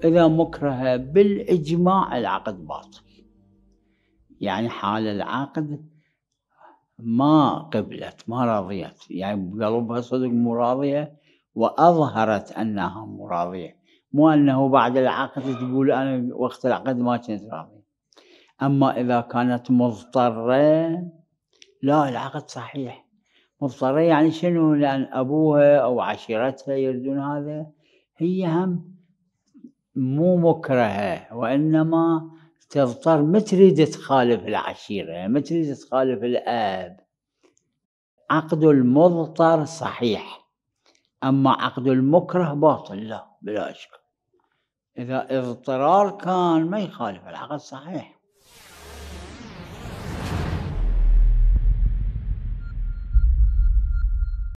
إذا مكرهة بالإجماع العقد باطل، يعني حال العقد ما قبلت ما رضيت، يعني بقلبها صدق مو راضية وأظهرت أنها مو راضية، مو أنه بعد العقد تقول أنا وقت العقد ما كنت راضية. أما إذا كانت مضطرة لا العقد صحيح. مضطرة يعني شنو؟ لأن أبوها أو عشيرتها يريدون هذا، هي هم مو مكرهة وإنما تضطر، ما تريد تخالف العشيرة، ما تريد تخالف الآب. عقد المضطر صحيح، أما عقد المكره باطل لا بلا شك. إذا اضطرار كان ما يخالف العقد صحيح.